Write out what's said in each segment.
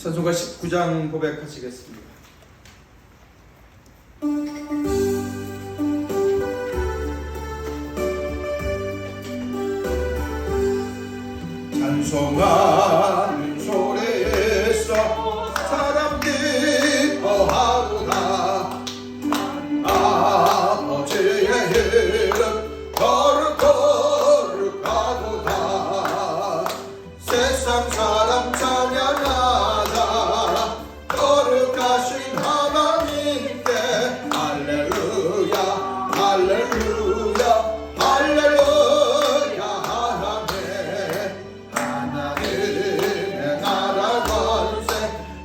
찬송가 19장 고백하시겠습니다. 찬송하는 소리에서 사람 기뻐하구나. 아버지의 이름 거룩거룩하도다. 세상 사람 찬양하자. 거룩하신 하나님께 할렐루야 할렐루야 할렐루야 하네. 하나님의 나라 권세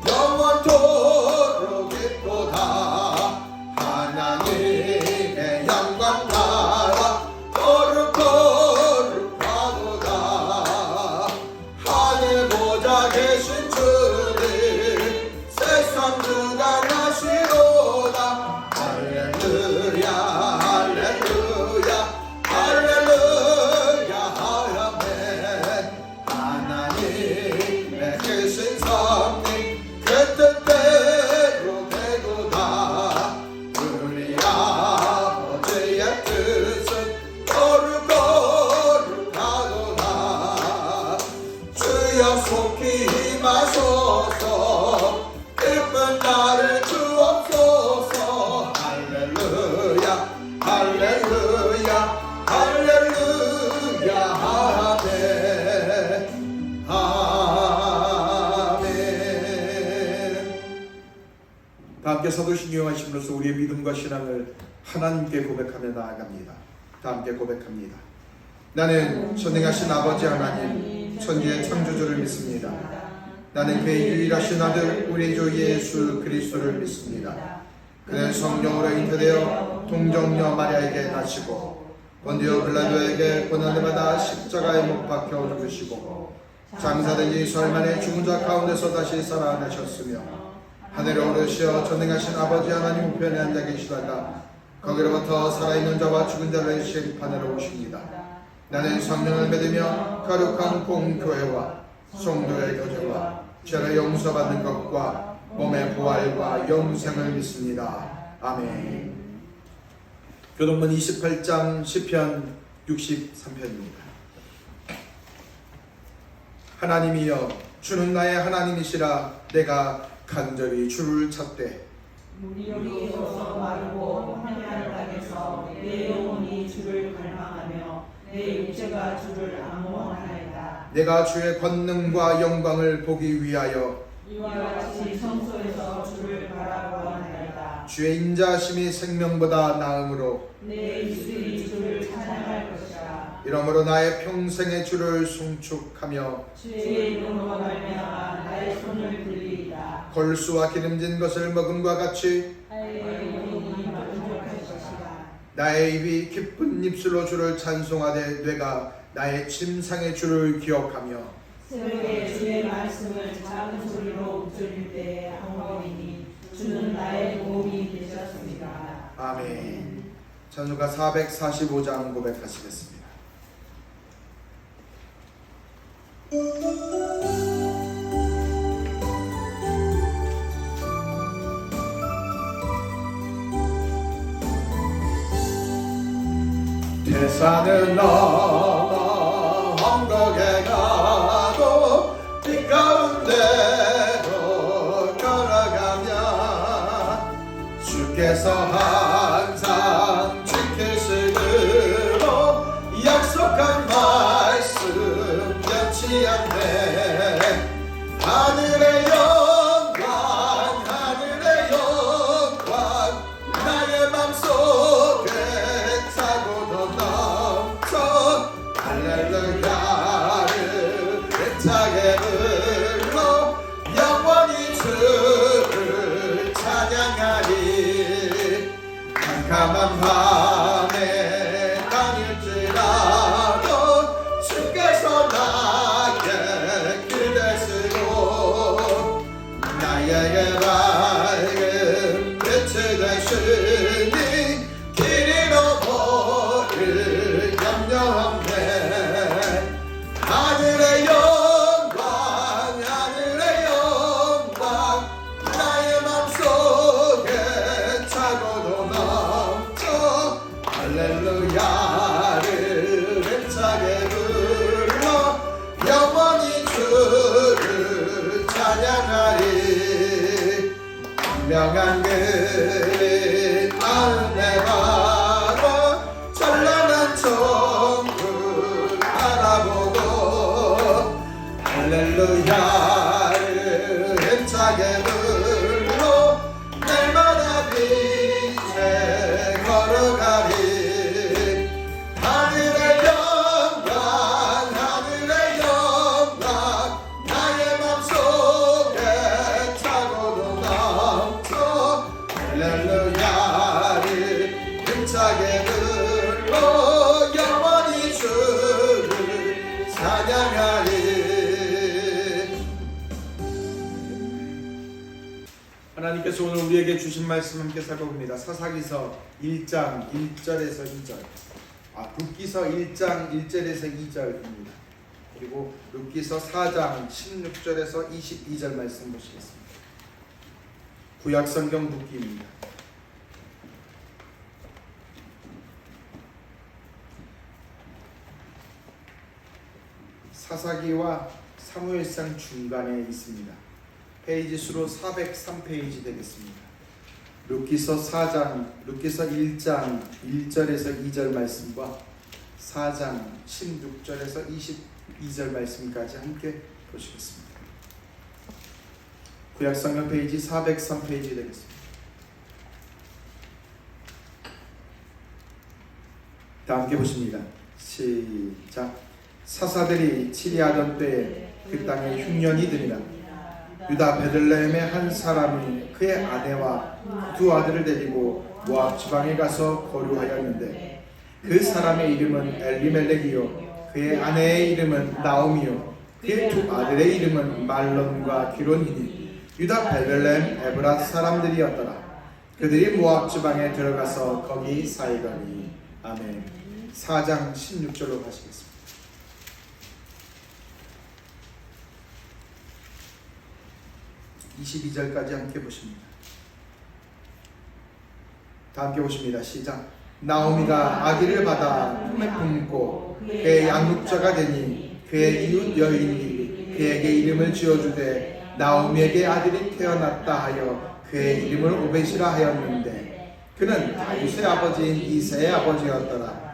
영원토록 있도다. 하나님의 영광 나라 거룩거룩하도다. 하늘 보좌 계신 주님 세상 주관하시로다. 할렐루야 할렐루야 할렐루야 아멘. 하나님의 계신 성령 그 뜻대로 되도다. 우리 아버지의 뜻은 거룩거룩하도다. 주여 속히 임하소서. 기쁜 날을 주옵소서. 할렐루야 할렐루야 할렐루야 아멘 아멘. 다 함께 사도신경 하심으로써 우리의 믿음과 신앙을 하나님께 고백하며 나아갑니다. 다 함께 고백합니다. 나는 전능하신 아버지 하나님 천지의 창조주를 믿습니다. 나는 그의 유일하신 아들 우리 주 예수 그리스도를 믿습니다. 그는 성령으로 잉태되어 동정녀 마리아에게 나시고 본디오 빌라도에게 고난을 받아 십자가에 못 박혀 죽으시고 장사된 지 사흘 만에 죽은 자 가운데서 다시 살아나셨으며 하늘에 오르시어 전능하신 아버지 하나님 우편에 앉아 계시다가 거기로부터 살아있는 자와 죽은 자를 심판하러 오십니다. 나는 성령을 믿으며 거룩한 공교회와 성도의 교제와 죄를 용서받는 것과 몸의 부활과 영생을 믿습니다. 아멘. 교동문 28장 시편 63편입니다. 하나님이여 주는 나의 하나님이시라. 내가 간절히 주를 찾되 물이 여기에서 마르고 황폐한 땅에서 내 영혼이 주를 갈망하며 내 육체가 주를 암모하나이다. 내가 주의 권능과 영광을 보기 위하여 이와 같이 성소에서 주를 바라보아나이다. 주의 인자하심이 생명보다 나음으로 내 입술이 주를 찬양할 것이라. 이러므로 나의 평생의 주를 송축하며 주의 이름으로 말미암아 나의 손을 들리이다. 걸수와 기름진 것을 먹음과 같이 나의 영혼이 만족할 것이라. 나의 입이 기쁜 입술로 주를 찬송하되 뇌가 나의 침상의 주를 기억하며 새벽에 주의 말씀을 작은 소리로 들을 때에 항거이니 주는 나의 도움이 되셨습니다. 아멘. 찬송가 445장 고백하시겠습니다. 태산을 넘어 언덕에 가도 빛 가운데로 걸어가면 주께서 항상 지키시기로 약속한 말씀 변치 않네. 하늘의 영광 하늘의 영광 나의 맘속에 차고도 넘쳐 할렐루야를 애타게 불러 영원히 주를 찬양하리. 캄캄한 밤에 다닐지라도 주께서 나의 길 되시고 나에게 밝은 빛이 되시니 길 잃어버릴 염려 없네. 하늘의 영광 하늘의 영광 평안한 그 마음에 바로 찬란한 천국 바라보고 할렐루야를 힘차게 불러 날마다 빛에 걸어가리 하늘의 영광 하늘의 영광 나의 맘속에 차고도 넘쳐 할렐루야를 힘차게 불러 영원히 주를 찬양하리. 하나님께서 오늘 우리에게 주신 말씀 함께 살펴봅니다. 사사기서 1장 1절에서 2절, 룻기서 1장 1절에서 2절입니다. 그리고 룻기서 4장 16절에서 22절 말씀 보시겠습니다. 구약성경 룻기입니다. 사사기와 사무엘상 중간에 있습니다. 페이지 수로 403페이지 되겠습니다. 룻기서 1장 1절에서 2절 말씀과 4장 16절에서 22절 말씀까지 함께 보시겠습니다. 구약성경 페이지 403페이지 되겠습니다. 다 함께 보십니다. 시작. 사사들이 치리하던 때에 그 땅에 흉년이 들이라 유다 베들레헴의 한 사람이 그의 아내와 두 아들을 데리고 모압 지방에 가서 거류하였는데 그 사람의 이름은 엘리멜렉이요 그의 아내의 이름은 나오미요 그의 두 아들의 이름은 말론과 기론이니 유다 베들레헴 에브라 사람들이었더라. 그들이 모압 지방에 들어가서 거기 살거니. 아멘. 4장 16절로 가시겠습니다. 22절까지 함께 보십니다. 다 함께 보십니다. 시작. 나오미가 아기를 받아 품에 품고 그의 양육자가 되니 그의 이웃 여인이 그에게 이름을 지어주되 나오미에게 아들이 태어났다 하여 그의 이름을 오벳이라 하였는데 그는 다윗의 아버지인 이새의 아버지였더라.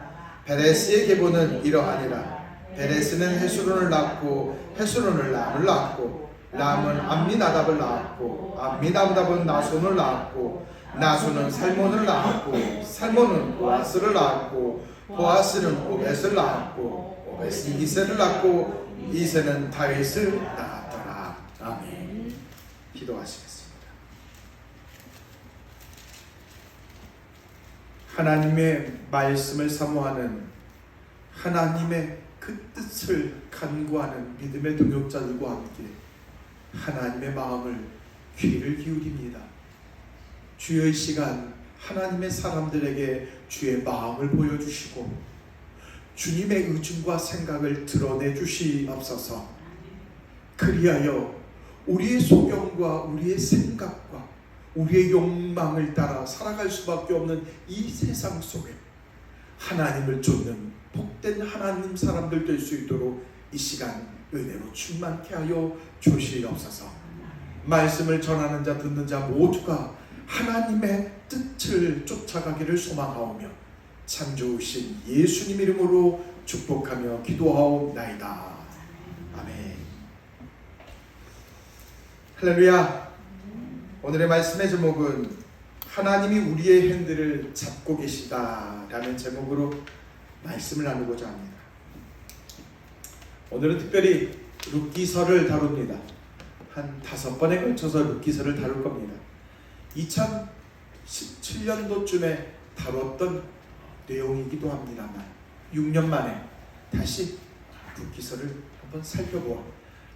베레스의 계보는 이러하니라. 베레스는 헤스론을 낳고 헤스론을 람을 낳고 람은 암미나답을 낳았고 암미나답은 나손을 낳았고 나손은 살몬을 낳았고 살몬은 보아스를 낳았고 보아스는 오벳을 낳았고 오벳은 이새를 낳고 이새는 다윗을 낳았더라. 아멘. 기도하시겠습니다. 하나님의 말씀을 사모하는 하나님의 그 뜻을 간구하는 믿음의 동역자들과 함께 하나님의 마음을 귀를 기울입니다. 주의 시간 하나님의 사람들에게 주의 마음을 보여주시고 주님의 의중과 생각을 드러내 주시옵소서. 그리하여 우리의 소견과 우리의 생각과 우리의 욕망을 따라 살아갈 수밖에 없는 이 세상 속에 하나님을 쫓는 복된 하나님 사람들 될 수 있도록 이 시간 은혜로 충만케 하여 주시옵소서. 말씀을 전하는 자 듣는 자 모두가 하나님의 뜻을 쫓아가기를 소망하오며 참 좋으신 예수님 이름으로 축복하며 기도하옵나이다. 아멘. 할렐루야. 오늘의 말씀의 제목은 하나님이 우리의 핸들을 잡고 계시다 라는 제목으로 말씀을 나누고자 합니다. 오늘은 특별히 룻기서를 다룹니다. 한 5번에 걸쳐서 룻기서를 다룰 겁니다. 2017년도쯤에 다뤘던 내용이기도 합니다만 6년 만에 다시 룻기서를 한번 살펴보아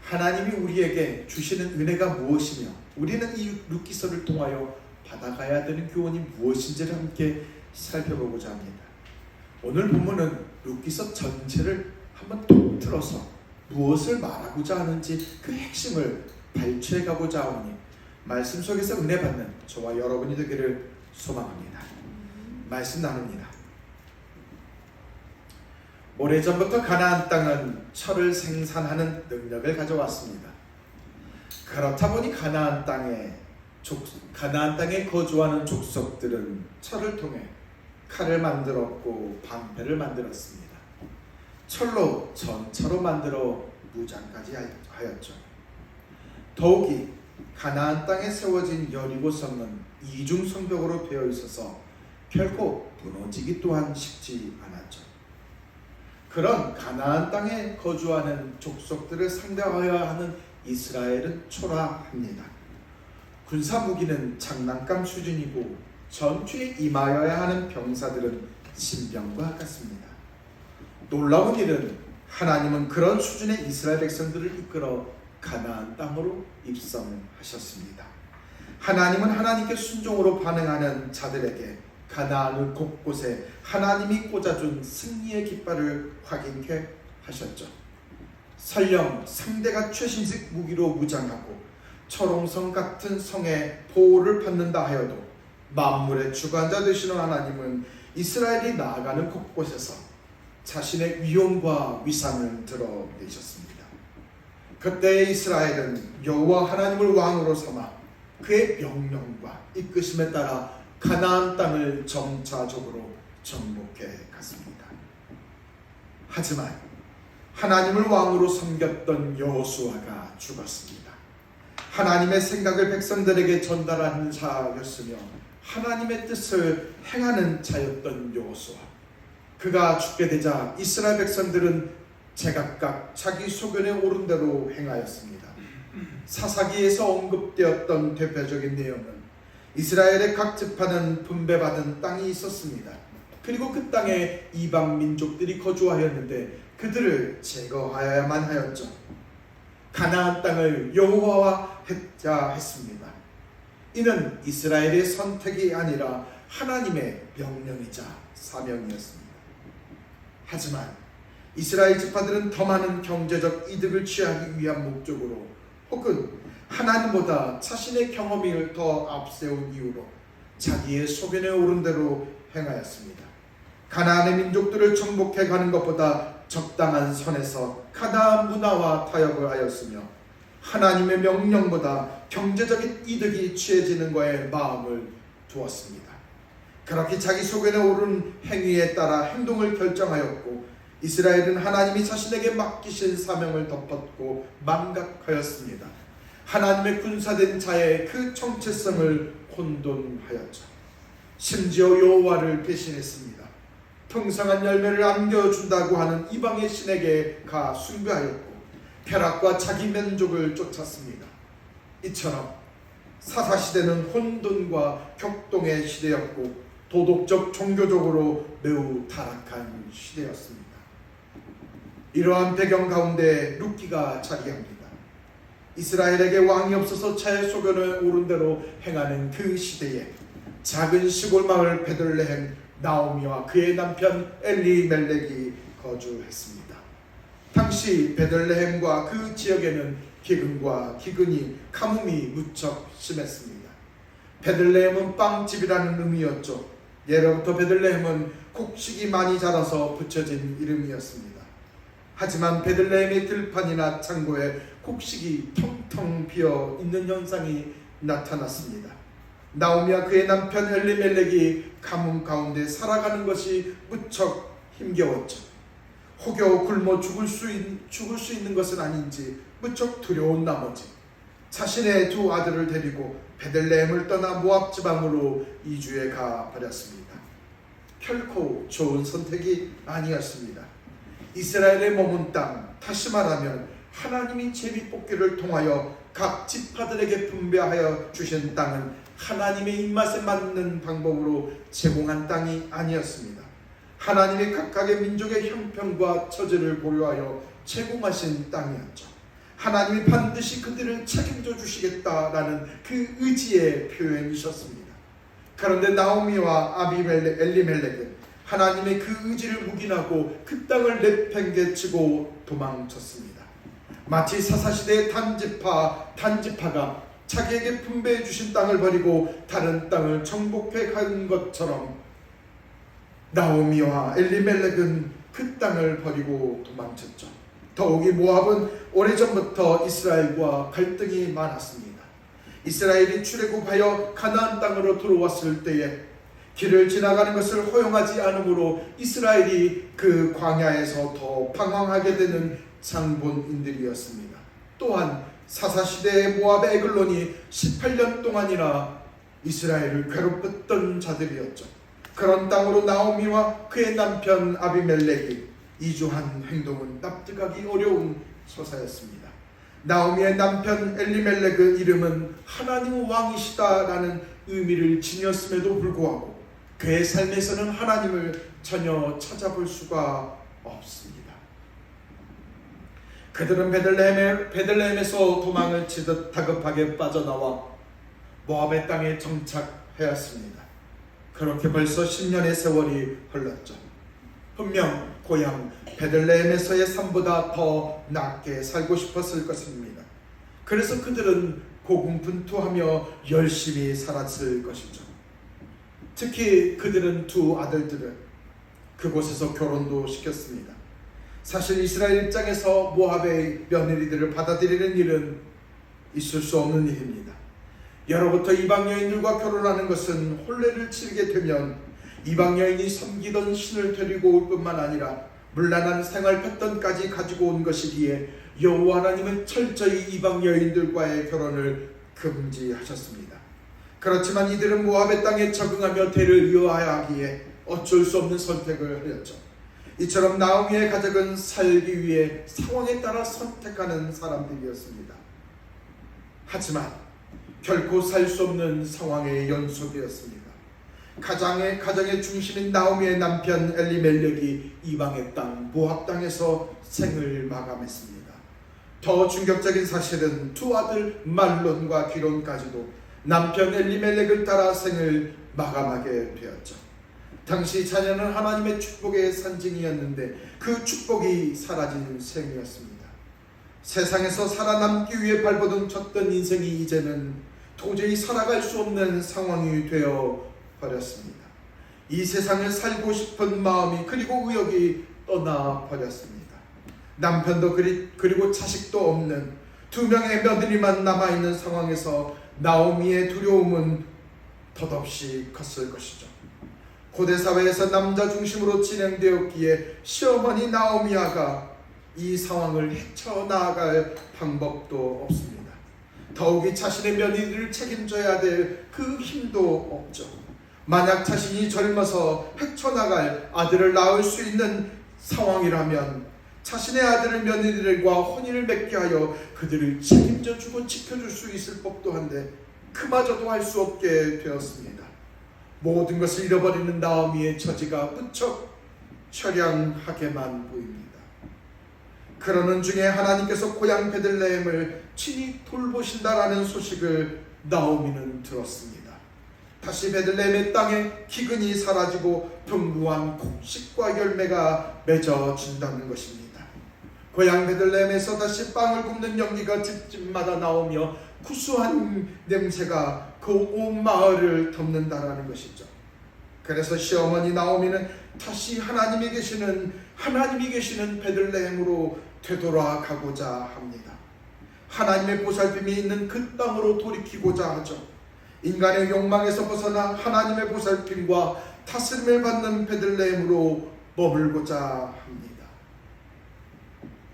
하나님이 우리에게 주시는 은혜가 무엇이며 우리는 이 룻기서를 통하여 받아가야 되는 교훈이 무엇인지를 함께 살펴보고자 합니다. 오늘 본문은 룻기서 전체를 한번 통틀어서 무엇을 말하고자 하는지 그 핵심을 발췌해 가고자 하오니 말씀 속에서 은혜 받는 저와 여러분이 되기를 소망합니다. 말씀 나눕니다. 오래전부터 가나안 땅은 철을 생산하는 능력을 가져왔습니다. 그렇다 보니 가나안 땅에 가나안 땅에 거주하는 족속들은 철을 통해 칼을 만들었고 방패를 만들었습니다. 철로 전차로 만들어 무장까지 하였죠. 더욱이 가나안 땅에 세워진 여리고 성은 이중 성벽으로 되어 있어서 결코 무너지기 또한 쉽지 않았죠. 그런 가나안 땅에 거주하는 족속들을 상대하여야 하는 이스라엘은 초라합니다. 군사 무기는 장난감 수준이고 전투에 임하여야 하는 병사들은 신병과 같습니다. 놀라운 일은 하나님은 그런 수준의 이스라엘 백성들을 이끌어 가나안 땅으로 입성하셨습니다. 하나님은 하나님께 순종으로 반응하는 자들에게 가나안을 곳곳에 하나님이 꽂아준 승리의 깃발을 확인케 하셨죠. 설령 상대가 최신식 무기로 무장하고 철옹성 같은 성에 보호를 받는다 하여도 만물의 주관자 되시는 하나님은 이스라엘이 나아가는 곳곳에서 자신의 위엄과 위상을 드러내셨습니다. 그때 이스라엘은 여호와 하나님을 왕으로 삼아 그의 명령과 이끄심에 따라 가나안 땅을 점차적으로 정복해 갔습니다. 하지만 하나님을 왕으로 섬겼던 여호수아가 죽었습니다. 하나님의 생각을 백성들에게 전달하는 자였으며 하나님의 뜻을 행하는 자였던 여호수아, 그가 죽게 되자 이스라엘 백성들은 제각각 자기 소견에 오른 대로 행하였습니다. 사사기에서 언급되었던 대표적인 내용은 이스라엘의 각 지파는 분배받은 땅이 있었습니다. 그리고 그 땅에 이방 민족들이 거주하였는데 그들을 제거하여야만 하였죠. 가나안 땅을 여호와와 했자 했습니다. 이는 이스라엘의 선택이 아니라 하나님의 명령이자 사명이었습니다. 하지만 이스라엘 지파들은 더 많은 경제적 이득을 취하기 위한 목적으로 혹은 하나님보다 자신의 경험을 더 앞세운 이유로 자기의 소견에 오른 대로 행하였습니다. 가나안의 민족들을 정복해 가는 것보다 적당한 선에서 가나안 문화와 타협을 하였으며 하나님의 명령보다 경제적인 이득이 취해지는 것에 마음을 두었습니다. 그렇게 자기 소견에 오른 행위에 따라 행동을 결정하였고 이스라엘은 하나님이 자신에게 맡기신 사명을 덮었고 망각하였습니다. 하나님의 군사된 자의 그 정체성을 혼돈하였죠. 심지어 여호와를 배신했습니다. 풍성한 열매를 안겨준다고 하는 이방의 신에게 가 숭배하였고 쾌락과 자기 만족을 쫓았습니다. 이처럼 사사시대는 혼돈과 격동의 시대였고 도덕적 종교적으로 매우 타락한 시대였습니다. 이러한 배경 가운데 룻기가 자리합니다. 이스라엘에게 왕이 없어서 자의 소견에 오른 대로 행하는 그 시대에 작은 시골 마을 베들레헴 나오미와 그의 남편 엘리멜렉이 거주했습니다. 당시 베들레헴과 그 지역에는 기근과 기근이 가뭄이 무척 심했습니다. 베들레헴은 빵집이라는 의미였죠. 예로부터 베들레헴은 곡식이 많이 자라서 붙여진 이름이었습니다. 하지만 베들레헴의 들판이나 창고에 곡식이 텅텅 비어 있는 현상이 나타났습니다. 나오미와 그의 남편 엘리멜렉이 가뭄 가운데 살아가는 것이 무척 힘겨웠죠. 혹여 굶어 죽을 수 있는 것은 아닌지 무척 두려운 나머지 자신의 두 아들을 데리고 베들레헴을 떠나 모압 지방으로 이주해 가버렸습니다. 결코 좋은 선택이 아니었습니다. 이스라엘의 머문 땅, 다시 말하면 하나님이 제비뽑기를 통하여 각 지파들에게 분배하여 주신 땅은 하나님의 입맛에 맞는 방법으로 제공한 땅이 아니었습니다. 하나님이 각각의 민족의 형편과 처지를 고려하여 제공하신 땅이었죠. 하나님이 반드시 그들을 책임져 주시겠다라는 그 의지의 표현이셨습니다. 그런데 나오미와 엘리멜렉은 하나님의 그 의지를 묵인하고 그 땅을 내팽개치고 도망쳤습니다. 마치 사사시대의 단지파가 자기에게 분배해 주신 땅을 버리고 다른 땅을 정복해 간 것처럼 나오미와 엘리멜렉은 그 땅을 버리고 도망쳤죠. 더욱이 모압은 오래전부터 이스라엘과 갈등이 많았습니다. 이스라엘이 출애굽하여 가나안 땅으로 들어왔을 때에 길을 지나가는 것을 허용하지 않으므로 이스라엘이 그 광야에서 더 방황하게 되는 장본인들이었습니다. 또한 사사시대의 모압의 에글론이 18년 동안이나 이스라엘을 괴롭혔던 자들이었죠. 그런 땅으로 나오미와 그의 남편 아비멜렉이 이주한 행동은 납득하기 어려운 처사였습니다. 나오미의 남편 엘리멜렉의 이름은 하나님 왕이시다라는 의미를 지녔음에도 불구하고 그의 삶에서는 하나님을 전혀 찾아볼 수가 없습니다. 그들은 베들레헴에서 도망을 치듯 다급하게 빠져나와 모압의 땅에 정착하였습니다. 그렇게 벌써 10년의 세월이 흘렀죠. 분명 고향 베들레헴에서의 삶보다 더 낫게 살고 싶었을 것입니다. 그래서 그들은 고군분투하며 열심히 살았을 것이죠. 특히 그들은 두 아들들을 그곳에서 결혼도 시켰습니다. 사실 이스라엘 입장에서 모압의 며느리들을 받아들이는 일은 있을 수 없는 일입니다. 예로부터 이방 여인들과 결혼하는 것은 혼례를 치르게 되면 이방 여인이 섬기던 신을 데리고 올 뿐만 아니라 문란한 생활 패턴까지 가지고 온 것이기에 여호와 하나님은 철저히 이방 여인들과의 결혼을 금지하셨습니다. 그렇지만 이들은 모압의 땅에 적응하며 대를 이어야 하기에 어쩔 수 없는 선택을 하였죠. 이처럼 나오미의 가족은 살기 위해 상황에 따라 선택하는 사람들이었습니다. 하지만 결코 살 수 없는 상황의 연속이었습니다. 가정의 중심인 나오미의 남편 엘리멜렉이 이방의 땅 모압 땅에서 생을 마감했습니다. 더 충격적인 사실은 두 아들 말론과 기론까지도 남편 엘리멜렉을 따라 생을 마감하게 되었죠. 당시 자녀는 하나님의 축복의 상징이었는데 그 축복이 사라진 셈이었습니다. 세상에서 살아남기 위해 발버둥쳤던 인생이 이제는 도저히 살아갈 수 없는 상황이 되어 버렸습니다. 이 세상을 살고 싶은 마음이 그리고 의욕이 떠나버렸습니다. 남편도 그리고 자식도 없는 두 명의 며느리만 남아있는 상황에서 나오미의 두려움은 덧없이 컸을 것이죠. 고대 사회에서 남자 중심으로 진행되었기에 시어머니 나오미아가 이 상황을 헤쳐나갈 방법도 없습니다. 더욱이 자신의 며느리를 책임져야 될 그 힘도 없죠. 만약 자신이 젊어서 헤쳐나갈 아들을 낳을 수 있는 상황이라면 자신의 아들을 며느리들과 혼인을 맺게 하여 그들을 책임져주고 지켜줄 수 있을 법도 한데 그마저도 할 수 없게 되었습니다. 모든 것을 잃어버리는 나오미의 처지가 무척 처량하게만 보입니다. 그러는 중에 하나님께서 고향 베들레헴을 친히 돌보신다라는 소식을 나오미는 들었습니다. 다시 베들레헴의 땅에 기근이 사라지고 풍부한 곡식과 열매가 맺어진다는 것입니다. 고향 베들레헴에서 다시 빵을 굽는 연기가 집집마다 나오며 구수한 냄새가 그 온 마을을 덮는다라는 것이죠. 그래서 시어머니 나오미는 다시 하나님이 계시는 베들레헴으로 되돌아가고자 합니다. 하나님의 보살핌이 있는 그 땅으로 돌이키고자 하죠. 인간의 욕망에서 벗어나 하나님의 보살핌과 다스림을 받는 베들레헴으로 머물고자 합니다.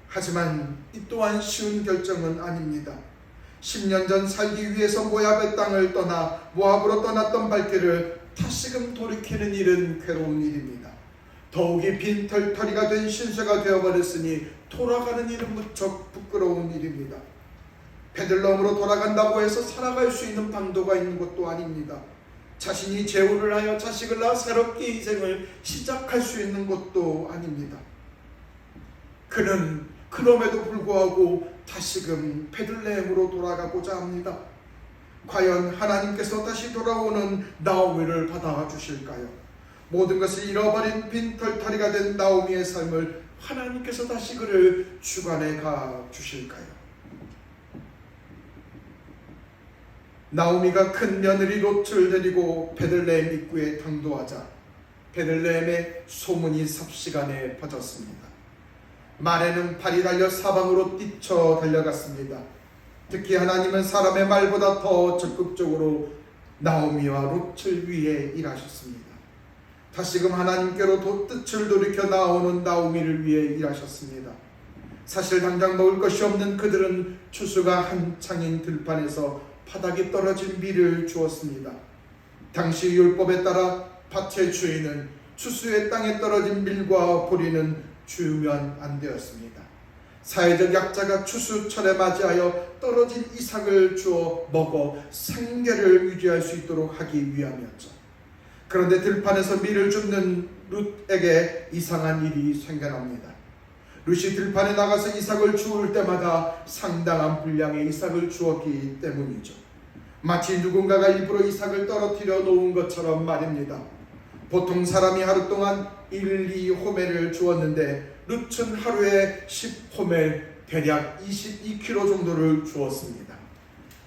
하지만 이 또한 쉬운 결정은 아닙니다. 10년 전 살기 위해서 모압의 땅을 떠나 모압으로 떠났던 발길을 다시금 돌이키는 일은 괴로운 일입니다. 더욱이 빈털터리가 된 신세가 되어버렸으니 돌아가는 일은 무척 부끄러운 일입니다. 베들레헴으로 돌아간다고 해서 살아갈 수 있는 방도가 있는 것도 아닙니다. 자신이 재혼을 하여 자식을 낳아 새롭게 인생을 시작할 수 있는 것도 아닙니다. 그는 그럼에도 불구하고 다시금 베들레헴으로 돌아가고자 합니다. 과연 하나님께서 다시 돌아오는 나오미를 받아주실까요? 모든 것을 잃어버린 빈털터리가 된 나오미의 삶을 하나님께서 다시 그를 주관해 가 주실까요? 나오미가 큰 며느리 롯을 데리고 베들레헴 입구에 당도하자 베들레헴의 소문이 삽시간에 퍼졌습니다. 말에는 발이 달려 사방으로 뛰쳐 달려갔습니다. 특히 하나님은 사람의 말보다 더 적극적으로 나오미와 롯을 위해 일하셨습니다. 다시금 하나님께로 뜻을 돌이켜 나오는 나오미를 위해 일하셨습니다. 사실 당장 먹을 것이 없는 그들은 추수가 한창인 들판에서 바닥에 떨어진 밀을 주었습니다. 당시 율법에 따라 밭의 주인은 추수의 땅에 떨어진 밀과 보리는 주면 안 되었습니다. 사회적 약자가 추수철에 맞이하여 떨어진 이삭을 주어 먹어 생계를 유지할 수 있도록 하기 위함이었죠. 그런데 들판에서 밀을 줍는 룻에게 이상한 일이 생겨납니다. 룻이 들판에 나가서 이삭을 주울 때마다 상당한 분량의 이삭을 주었기 때문이죠. 마치 누군가가 일부러 이삭을 떨어뜨려 놓은 것처럼 말입니다. 보통 사람이 하루 동안 1, 2호멜을 주었는데 룻은 하루에 10호멜, 대략 22kg 정도를 주었습니다.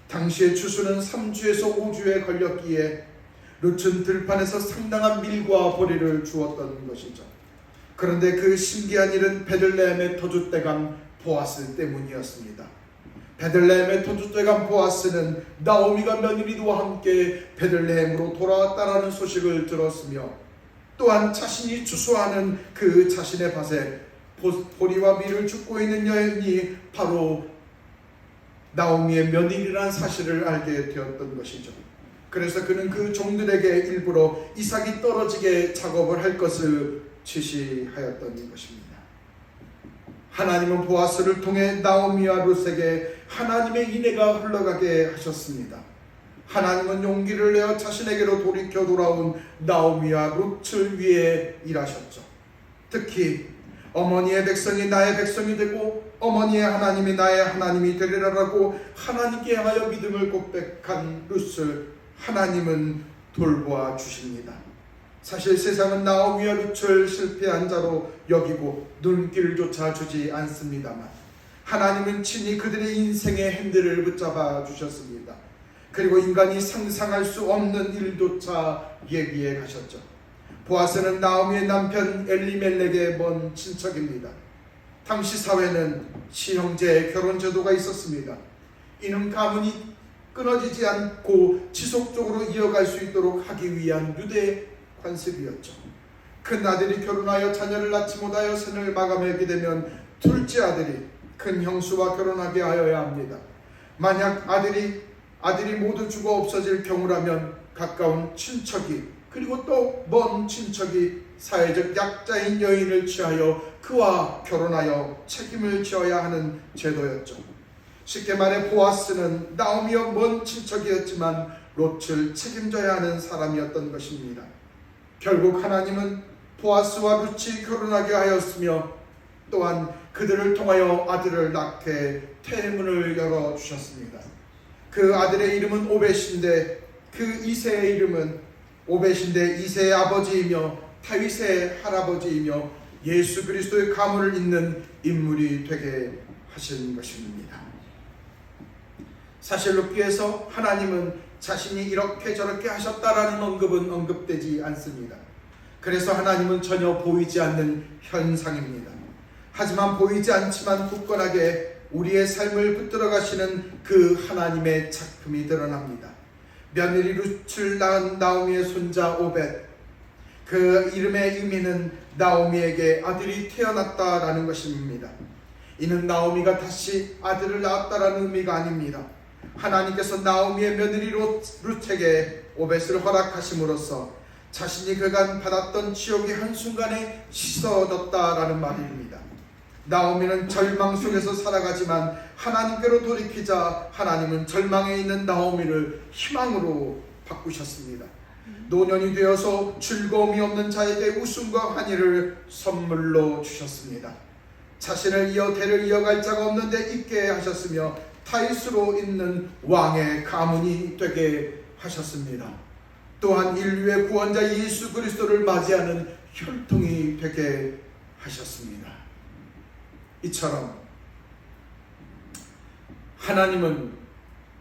당시의 추수는 3주에서 5주에 걸렸기에 룻은 들판에서 상당한 밀과 보리를 주었던 것이죠. 그런데 그 신기한 일은 베들레헴의 터줏대감 보아스 때문이었습니다. 베들레헴의 터줏대감 보아스는 나오미가 며느리와 함께 베들레헴으로 돌아왔다라는 소식을 들었으며 또한 자신이 추수하는 그 자신의 밭에 보리와 밀을 줍고 있는 여인이 바로 나오미의 며느리라는 사실을 알게 되었던 것이죠. 그래서 그는 그 종들에게 일부러 이삭이 떨어지게 작업을 할 것을 지시하였던 것입니다. 하나님은 보아스를 통해 나오미와 룻에게 하나님의 인애가 흘러가게 하셨습니다. 하나님은 용기를 내어 자신에게로 돌이켜 돌아온 나오미와 룻을 위해 일하셨죠. 특히 어머니의 백성이 나의 백성이 되고 어머니의 하나님이 나의 하나님이 되리라라고 하나님께 하여 믿음을 고백한 룻을 하나님은 돌보아 주십니다. 사실 세상은 나오미와 룻을 실패한 자로 여기고 눈길조차 주지 않습니다만 하나님은 친히 그들의 인생의 핸들을 붙잡아 주셨습니다. 그리고 인간이 상상할 수 없는 일조차 얘기해 가셨죠. 보아스는 나오미의 남편 엘리멜렉의 먼 친척입니다. 당시 사회는 시형제 결혼 제도가 있었습니다. 이는 가문이 끊어지지 않고 지속적으로 이어갈 수 있도록 하기 위한 유대 관습이었죠. 큰 아들이 결혼하여 자녀를 낳지 못하여 생을 마감하게 되면 둘째 아들이 큰 형수와 결혼하게 하여야 합니다. 만약 아들이 모두 죽어 없어질 경우라면 가까운 친척이 그리고 또 먼 친척이 사회적 약자인 여인을 취하여 그와 결혼하여 책임을 져야 하는 제도였죠. 쉽게 말해 보아스는 나오미와 먼 친척이었지만 롯을 책임져야 하는 사람이었던 것입니다. 결국 하나님은 보아스와 룻이 결혼하게 하였으며 또한 그들을 통하여 아들을 낳게 태문을 열어주셨습니다. 그 아들의 이름은 오벳인데 그 이세의 이름은 오벳인데 이세의 아버지이며 다윗의 할아버지이며 예수 그리스도의 가문을 잇는 인물이 되게 하신 것입니다. 사실 룻기에서 하나님은 자신이 이렇게 저렇게 하셨다라는 언급은 언급되지 않습니다. 그래서 하나님은 전혀 보이지 않는 현상입니다. 하지만 보이지 않지만 굳건하게 우리의 삶을 붙들어 가시는 그 하나님의 작품이 드러납니다. 며느리 룻을 낳은 나오미의 손자 오벳, 그 이름의 의미는 나오미에게 아들이 태어났다라는 것입니다. 이는 나오미가 다시 아들을 낳았다라는 의미가 아닙니다. 하나님께서 나오미의 며느리 룻에게 오벳을 허락하심으로써 자신이 그간 받았던 지옥이 한순간에 씻어졌다라는 말입니다. 나오미는 절망 속에서 살아가지만 하나님께로 돌이키자 하나님은 절망에 있는 나오미를 희망으로 바꾸셨습니다. 노년이 되어서 즐거움이 없는 자에게 웃음과 환희를 선물로 주셨습니다. 자신을 이어 대를 이어갈 자가 없는데 있게 하셨으며 다윗으로 있는 왕의 가문이 되게 하셨습니다. 또한 인류의 구원자 예수 그리스도를 맞이하는 혈통이 되게 하셨습니다. 이처럼 하나님은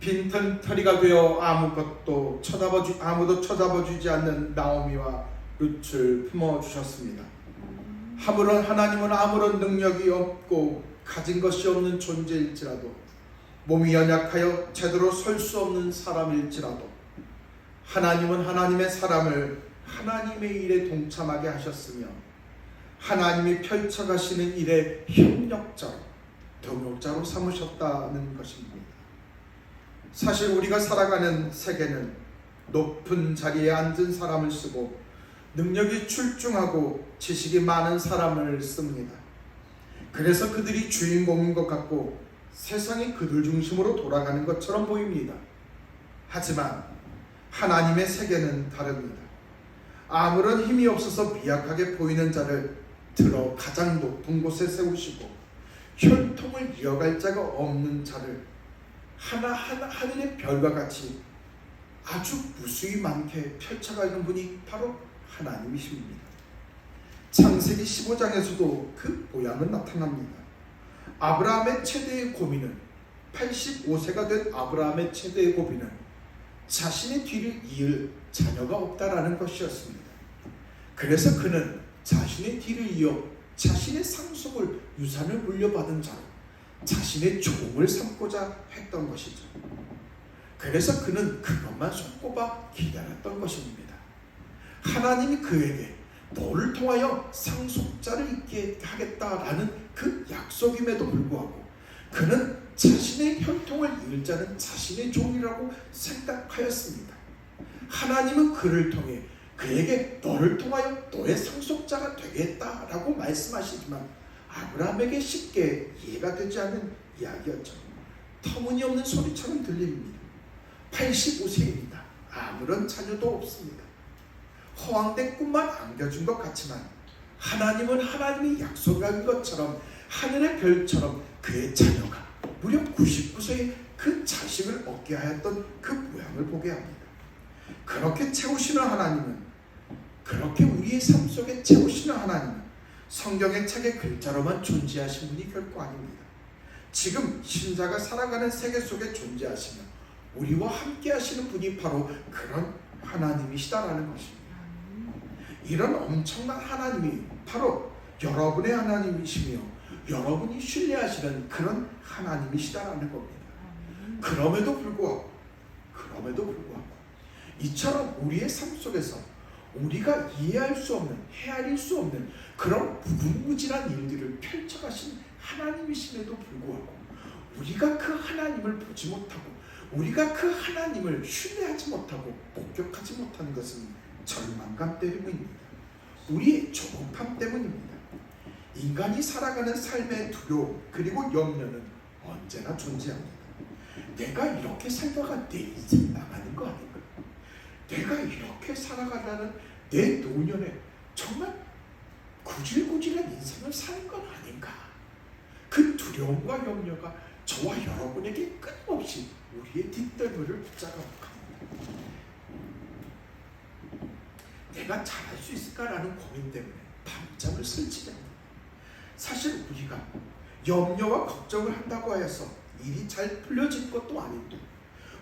빈털터리가 되어 아무도 쳐다봐주지 않는 나오미와 룻을 품어주셨습니다. 하나님은 아무런 능력이 없고 가진 것이 없는 존재일지라도 몸이 연약하여 제대로 설 수 없는 사람일지라도 하나님은 하나님의 사람을 하나님의 일에 동참하게 하셨으며 하나님이 펼쳐가시는 일에 협력자로, 동역자로 삼으셨다는 것입니다. 사실 우리가 살아가는 세계는 높은 자리에 앉은 사람을 쓰고 능력이 출중하고 지식이 많은 사람을 씁니다. 그래서 그들이 주인공인 것 같고 세상이 그들 중심으로 돌아가는 것처럼 보입니다. 하지만 하나님의 세계는 다릅니다. 아무런 힘이 없어서 미약하게 보이는 자를 들어 가장 높은 곳에 세우시고 혈통을 이어갈 자가 없는 자를 하나하나 하늘의 별과 같이 아주 무수히 많게 펼쳐가는 분이 바로 하나님이십니다. 창세기 15장에서도 그 모양은 나타납니다. 아브라함의 최대의 고민은 85세가 된 아브라함의 최대의 고민은 자신의 뒤를 이을 자녀가 없다라는 것이었습니다. 그래서 그는 자신의 뒤를 이어 자신의 상속을 유산을 물려받은 자로 자신의 종을 삼고자 했던 것이죠. 그래서 그는 그것만 손꼽아 기다렸던 것입니다. 하나님이 그에게 너를 통하여 상속자를 있게 하겠다라는 그 약속임에도 불구하고 그는 자신의 혈통을 이을 자는 자신의 종이라고 생각하였습니다. 하나님은 그를 통해 그에게 너를 통하여 너의 상속자가 되겠다라고 말씀하시지만 아브라함에게 쉽게 이해가 되지 않는 이야기였죠. 터무니없는 소리처럼 들립니다. 85세입니다. 아무런 자녀도 없습니다. 허황된 꿈만 안겨준 것 같지만 하나님은 하나님이 약속한 것처럼 하늘의 별처럼 그의 자녀가 무려 99세에 그 자식을 얻게 하였던 그 모양을 보게 합니다. 그렇게 채우시는 하나님은, 그렇게 우리의 삶 속에 채우시는 하나님은 성경의 책의 글자로만 존재하신 분이 결코 아닙니다. 지금 신자가 살아가는 세계 속에 존재하시며 우리와 함께 하시는 분이 바로 그런 하나님이시다라는 것입니다. 이런 엄청난 하나님이 바로 여러분의 하나님이시며 여러분이 신뢰하시는 그런 하나님이시다라는 겁니다. 그럼에도 불구하고 이처럼 우리의 삶 속에서 우리가 이해할 수 없는, 헤아릴 수 없는 그런 무궁무진한 일들을 펼쳐가신 하나님이심에도 불구하고 우리가 그 하나님을 보지 못하고 우리가 그 하나님을 신뢰하지 못하고 목격하지 못하는 것은 절망감 때문입니다. 우리의 조급함 때문입니다. 인간이 살아가는 삶의 두려움 그리고 염려는 언제나 존재합니다. 내가 이렇게 살다가 내 인생 나가는 거 아닌가? 내가 이렇게 살아가다는 내 노년에 정말 구질구질한 인생을 사는 건 아닌가? 그 두려움과 염려가 저와 여러분에게 끊임없이 우리의 뒷덜미를 붙잡아 갑니다. 내가 잘할 수 있을까라는 고민 때문에 밤잠을 설치지 않습니다. 사실 우리가 염려와 걱정을 한다고 하여서 일이 잘 풀려질 것도 아닌데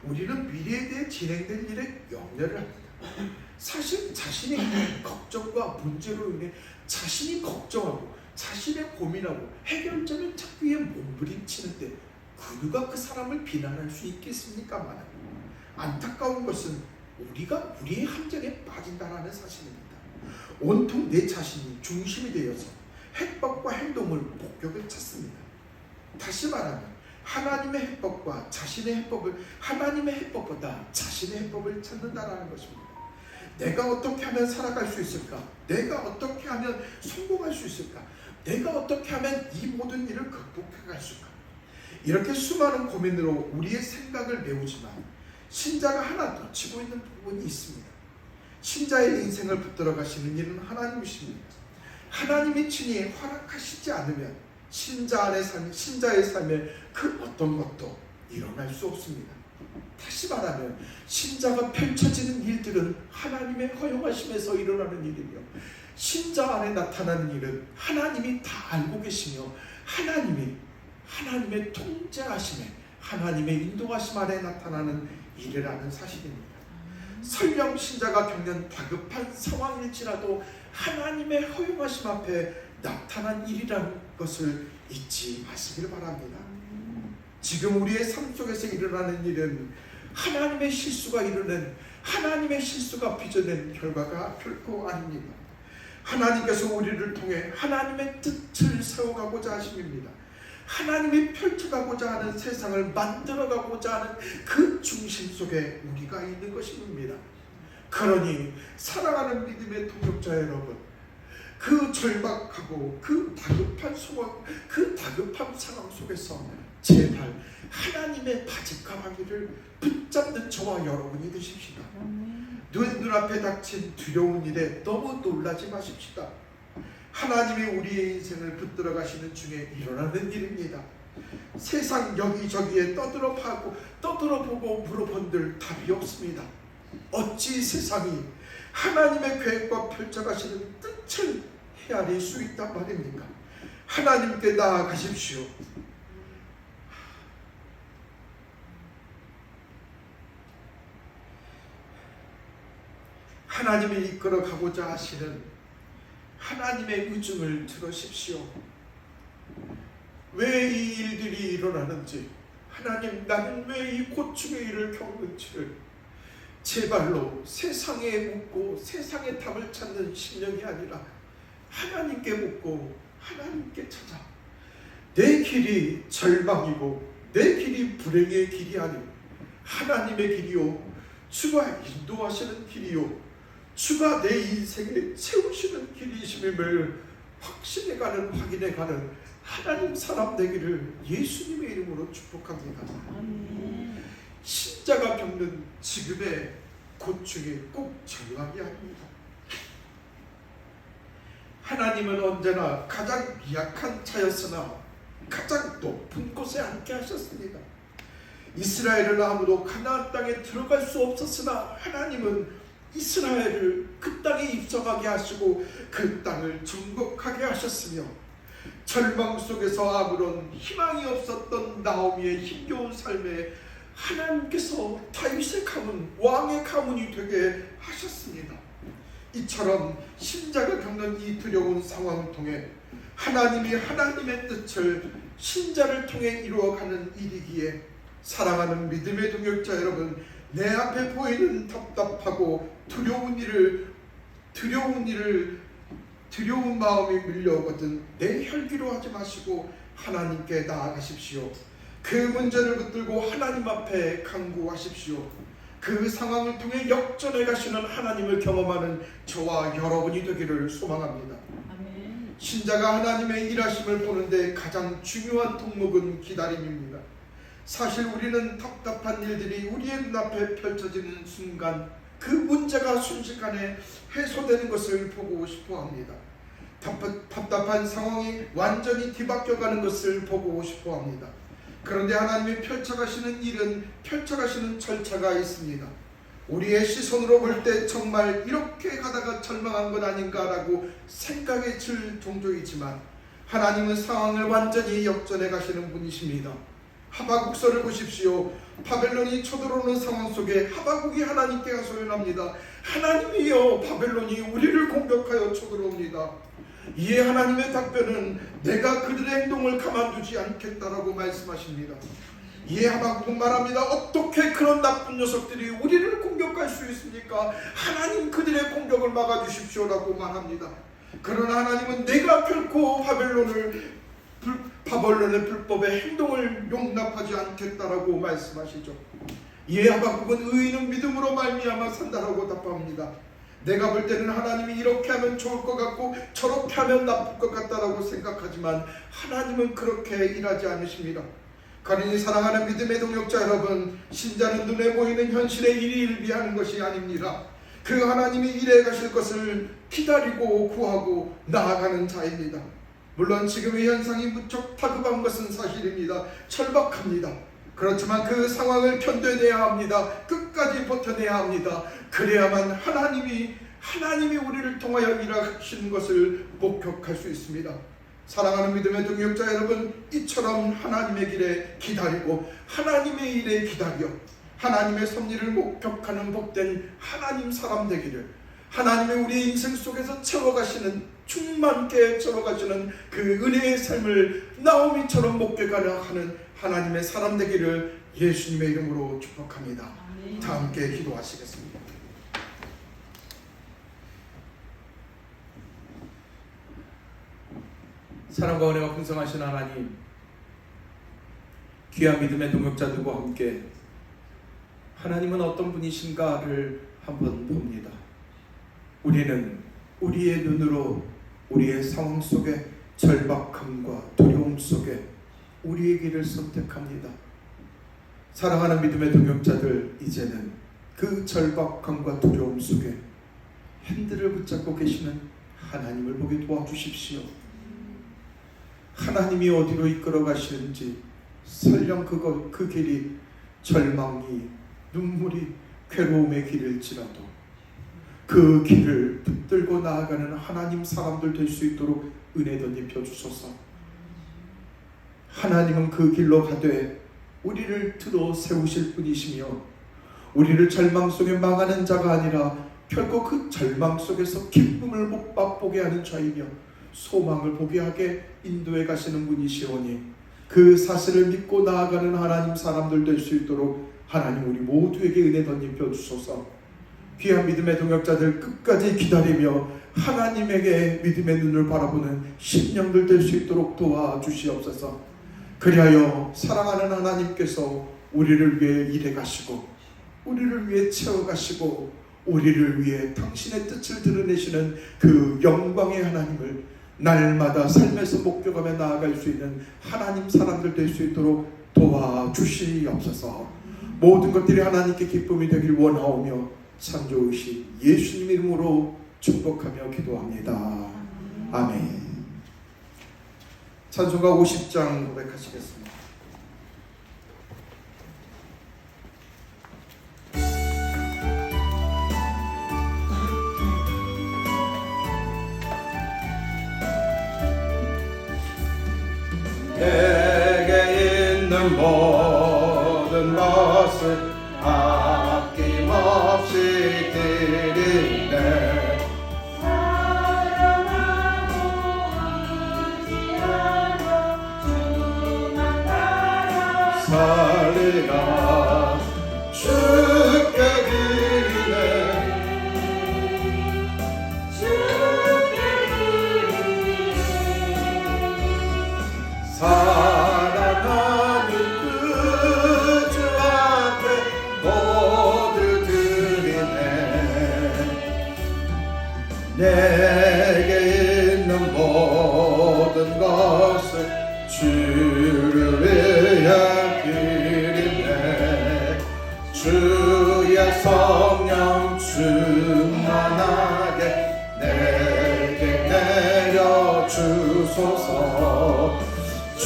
우리는 미래에 대해 진행될 일에 염려를 합니다. 사실 자신의 걱정과 문제로 인해 자신이 걱정하고 자신의 고민하고 해결점을 찾기 위해 몸부림치는데 누가 그 사람을 비난할 수 있겠습니까만 안타까운 것은 우리가 우리의 함정에 빠진다라는 사실입니다. 온통 내 자신이 중심이 되어서 해법과 행동을 목적을 찾습니다. 다시 말하면 하나님의 해법과 자신의 해법을 하나님의 해법보다 자신의 해법을 찾는다라는 것입니다. 내가 어떻게 하면 살아갈 수 있을까? 내가 어떻게 하면 성공할 수 있을까? 내가 어떻게 하면 이 모든 일을 극복해갈 수 있을까? 이렇게 수많은 고민으로 우리의 생각을 메우지만 신자가 하나 놓치고 있는 부분이 있습니다. 신자의 인생을 붙들어 가시는 일은 하나님이십니다. 하나님이 친히 허락하시지 않으면 신자의 삶에 그 어떤 것도 일어날 수 없습니다. 다시 말하면 신자가 펼쳐지는 일들은 하나님의 허용하심에서 일어나는 일이며 신자 안에 나타나는 일은 하나님이 다 알고 계시며 하나님의 통제하심에 하나님의 인도하심 아래 나타나는 일이라는 사실입니다. 설령 신자가 겪는 다급한 상황일지라도 하나님의 허용하심 앞에 나타난 일이라는 것을 잊지 마시길 바랍니다. 지금 우리의 삶 속에서 일어나는 일은 하나님의 실수가 이루는, 하나님의 실수가 빚어낸 결과가 결코 아닙니다. 하나님께서 우리를 통해 하나님의 뜻을 세워가고자 하십니다. 하나님이 펼쳐가고자 하는 세상을 만들어가고자 하는 그 중심 속에 우리가 있는 것입니다. 그러니 사랑하는 믿음의 동역자 여러분, 그 절박하고 그 다급한 상황 속에서 제발 하나님의 바짓가마니를 붙잡는 저와 여러분이 되십시다. 눈앞에 닥친 두려운 일에 너무 놀라지 마십시다. 하나님이 우리의 인생을 붙들어 가시는 중에 일어나는 일입니다. 세상 여기저기에 떠들어보고 물어본들 답이 없습니다. 어찌 세상이 하나님의 계획과 펼쳐가시는 뜻을 헤아릴 수 있단 말입니까? 하나님께 나아가십시오. 하나님이 이끌어 가고자 하시는 하나님의 의중을 들으십시오. 왜 이 일들이 일어나는지, 하나님 나는 왜 이 고충의 일을 겪는지를 제발로 세상에 묻고 세상의 답을 찾는 심령이 아니라 하나님께 묻고 하나님께 찾아, 내 길이 절망이고 내 길이 불행의 길이 아니오 하나님의 길이요 주가 인도하시는 길이요 주가 내 인생에 세우시는 길이심을 확인해가는 하나님 사람 되기를 예수님의 이름으로 축복합니다. 신자가 겪는 지금의 고충이 꼭 절망이 아닙니다. 하나님은 언제나 가장 미약한 자였으나 가장 높은 곳에 앉게 하셨습니다. 이스라엘은 아무도 가나안 땅에 들어갈 수 없었으나 하나님은 이스라엘을 그 땅에 입성하게 하시고 그 땅을 정복하게 하셨으며, 절망 속에서 아무런 희망이 없었던 나오미의 힘겨운 삶에 하나님께서 다윗의 가문, 왕의 가문이 되게 하셨습니다. 이처럼 신자가 겪는 이 두려운 상황을 통해 하나님이 하나님의 뜻을 신자를 통해 이루어가는 일이기에, 사랑하는 믿음의 동역자 여러분, 내 앞에 보이는 답답하고 두려운 마음이 밀려오거든 내 혈기로 하지 마시고 하나님께 나아가십시오. 그 문제를 붙들고 하나님 앞에 간구하십시오. 그 상황을 통해 역전해 가시는 하나님을 경험하는 저와 여러분이 되기를 소망합니다. 아멘. 신자가 하나님의 일하심을 보는데 가장 중요한 덕목은 기다림입니다. 사실 우리는 답답한 일들이 우리의 눈앞에 펼쳐지는 순간 그 문제가 순식간에 해소되는 것을 보고 싶어합니다. 답답한 상황이 완전히 뒤바뀌어가는 것을 보고 싶어합니다. 그런데 하나님이 펼쳐가시는 일은 펼쳐가시는 절차가 있습니다. 우리의 시선으로 볼 때 정말 이렇게 가다가 절망한 건 아닌가라고 생각이 들 정도이지만 하나님은 상황을 완전히 역전해 가시는 분이십니다. 하박국서를 보십시오. 바벨론이 쳐들어오는 상황 속에 하박국이 하나님께 하소연합니다. 하나님이여, 바벨론이 우리를 공격하여 쳐들어옵니다. 이에 하나님의 답변은 내가 그들의 행동을 가만두지 않겠다라고 말씀하십니다. 이에 하박국은 말합니다. 어떻게 그런 나쁜 녀석들이 우리를 공격할 수 있습니까? 하나님 그들의 공격을 막아주십시오라고 말합니다. 그러나 하나님은 내가 결코 바벨론의 불법의 행동을 용납하지 않겠다라고 말씀하시죠. 이에 하박국은 의인은 믿음으로 말미암아 산다라고 답합니다. 내가 볼 때는 하나님이 이렇게 하면 좋을 것 같고 저렇게 하면 나쁠 것 같다라고 생각하지만 하나님은 그렇게 일하지 않으십니다. 그러니 사랑하는 믿음의 동역자 여러분, 신자는 눈에 보이는 현실의 일이 일비하는 것이 아닙니다. 그 하나님이 일해 가실 것을 기다리고 구하고 나아가는 자입니다. 물론 지금의 현상이 무척 다급한 것은 사실입니다. 절박합니다. 그렇지만 그 상황을 견뎌내야 합니다. 끝까지 버텨내야 합니다. 그래야만 하나님이 우리를 통하여 일하시는 것을 목격할 수 있습니다. 사랑하는 믿음의 동역자 여러분, 이처럼 하나님의 길에 기다리고 하나님의 일에 기다려 하나님의 섭리를 목격하는 복된 하나님 사람 되기를, 하나님의 우리 인생 속에서 채워가시는, 충만케 채워가시는 그 은혜의 삶을 나오미처럼 목격하려 하는 하나님의 사람 되기를 예수님의 이름으로 축복합니다. 다 함께 기도하시겠습니다. 사랑과 은혜가 풍성하신 하나님, 귀한 믿음의 동역자들과 함께 하나님은 어떤 분이신가를 한번 봅니다. 우리는 우리의 눈으로 우리의 상황 속에 절박함과 두려움 속에 우리의 길을 선택합니다. 사랑하는 믿음의 동역자들, 이제는 그 절박함과 두려움 속에 핸들을 붙잡고 계시는 하나님을 보게 도와주십시오. 하나님이 어디로 이끌어 가시는지, 설령 그 길이 절망이, 눈물이, 괴로움의 길일지라도 그 길을 붙들고 나아가는 하나님 사람들 될 수 있도록 은혜 덧입혀 주소서. 하나님은 그 길로 가되 우리를 들어 세우실 분이시며, 우리를 절망 속에 망하는 자가 아니라 결국 그 절망 속에서 기쁨을 못 맛보게 하는 자이며 소망을 보게 하게 인도해 가시는 분이시오니, 그 사실을 믿고 나아가는 하나님 사람들 될 수 있도록 하나님 우리 모두에게 은혜 덧입혀 주소서. 귀한 믿음의 동역자들 끝까지 기다리며 하나님에게 믿음의 눈을 바라보는 심령들 될 수 있도록 도와주시옵소서. 그리하여 사랑하는 하나님께서 우리를 위해 일해 가시고, 우리를 위해 채워 가시고, 우리를 위해 당신의 뜻을 드러내시는 그 영광의 하나님을 날마다 삶에서 목격하며 나아갈 수 있는 하나님 사람들 될 수 있도록 도와주시옵소서. 모든 것들이 하나님께 기쁨이 되길 원하오며 참 좋으신 예수님 이름으로 축복하며 기도합니다. 아멘. 찬송가 50장 고백하시겠습니다. 내게 있는 모든 것을 아낌없이 드리네. 사랑하고 의지하며 주만 따라 살리라. 주께 드리네. 주께 드리네. 사랑하는 그 주 앞에 모두 드리네. 내게 있는 모든 것을 주를 위해 드리네. 주의 성령 충만하게 내게 내려 주소서. 주